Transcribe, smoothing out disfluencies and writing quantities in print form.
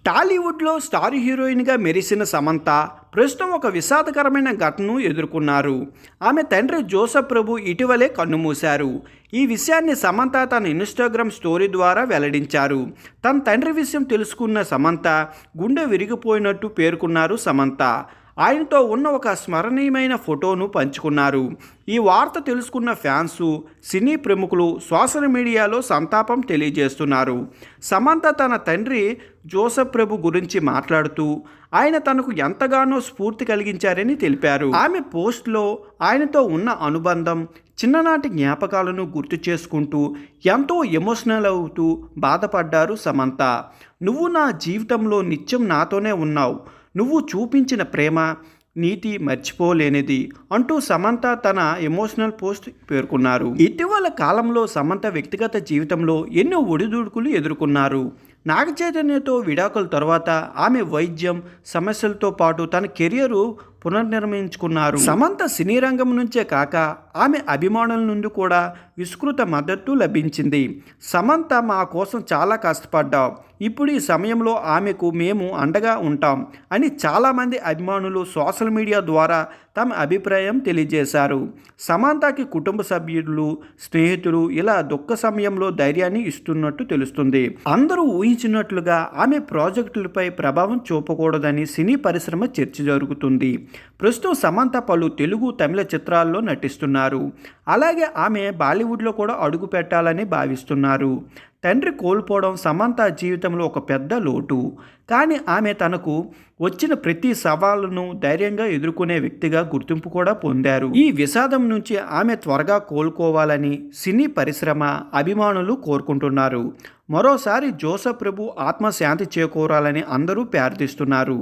టాలీవుడ్లో స్టార్ హీరోయిన్గా మెరిసిన సమంత ప్రస్తుతం ఒక విషాదకరమైన ఘటనను ఎదుర్కొన్నారు. ఆమె తండ్రి జోసెఫ్ ప్రభు ఇటీవలే కన్నుమూశారు. ఈ విషయాన్ని సమంత తన ఇన్స్టాగ్రామ్ స్టోరీ ద్వారా వెల్లడించారు. తన తండ్రి విషయం తెలుసుకున్న సమంత గుండె విరిగిపోయినట్టు పేర్కొన్నారు సమంత. ఆయనతో ఉన్న ఒక స్మరణీయమైన ఫోటోను పంచుకున్నారు. ఈ వార్త తెలుసుకున్న ఫ్యాన్స్, సినీ ప్రముఖులు సోషల్ మీడియాలో సంతాపం తెలియజేస్తున్నారు. సమంత తన తండ్రి జోసెఫ్ ప్రభు గురించి మాట్లాడుతూ ఆయన తనకు ఎంతగానో స్ఫూర్తి కలిగించారని తెలిపారు. ఆమె పోస్ట్లో ఆయనతో ఉన్న అనుబంధం, చిన్ననాటి జ్ఞాపకాలను గుర్తు చేసుకుంటూ ఎంతో ఎమోషనల్ అవుతూ బాధపడ్డారు సమంత. నువ్వు నా జీవితంలో నిత్యం నాతోనే ఉన్నావు, నువ్వు చూపించిన ప్రేమ నీతి మర్చిపోలేనిది అంటూ సమంత తన ఎమోషనల్ పోస్ట్ పేర్కొన్నారు. ఇటీవల కాలంలో సమంత వ్యక్తిగత జీవితంలో ఎన్నో ఒడిదుడుకులు ఎదుర్కొన్నారు. నాగ చైతన్యతో విడాకుల తర్వాత ఆమె వైద్యం సమస్యలతో పాటు తన కెరియరు పునర్నిర్మించుకున్నారు. సమంత సినీ రంగం నుంచే కాక ఆమె అభిమానుల నుండి కూడా విస్తృత మద్దతు లభించింది. సమంత మా కోసం చాలా కష్టపడ్డాం, ఇప్పుడు ఈ సమయంలో ఆమెకు మేము అండగా ఉంటాం అని చాలామంది అభిమానులు సోషల్ మీడియా ద్వారా తమ అభిప్రాయం తెలియజేశారు. సమంతకి కుటుంబ సభ్యులు, స్నేహితులు ఇలా దుఃఖ సమయంలో ధైర్యాన్ని ఇస్తున్నట్టు తెలుస్తుంది. అందరూ ఊహించినట్లుగా ఆమె ప్రాజెక్టులపై ప్రభావం చూపకూడదని సినీ పరిశ్రమ చర్చ జరుగుతుంది. ప్రస్తుతం సమంత పలు తెలుగు, తమిళ చిత్రాల్లో నటిస్తున్నారు. అలాగే ఆమె బాలీవుడ్లో కూడా అడుగు పెట్టాలని భావిస్తున్నారు. తండ్రి కోల్పోవడం సమంత జీవితంలో ఒక పెద్ద లోటు. కానీ ఆమె తనకు వచ్చిన ప్రతి సవాలును ధైర్యంగా ఎదుర్కొనే వ్యక్తిగా గుర్తింపు కూడా పొందారు. ఈ విషాదం నుంచి ఆమె త్వరగా కోలుకోవాలని సినీ పరిశ్రమ, అభిమానులు కోరుకుంటున్నారు. మరోసారి జోసెఫ్ ప్రభు ఆత్మశాంతి చేకూరాలని అందరూ ప్రార్థిస్తున్నారు.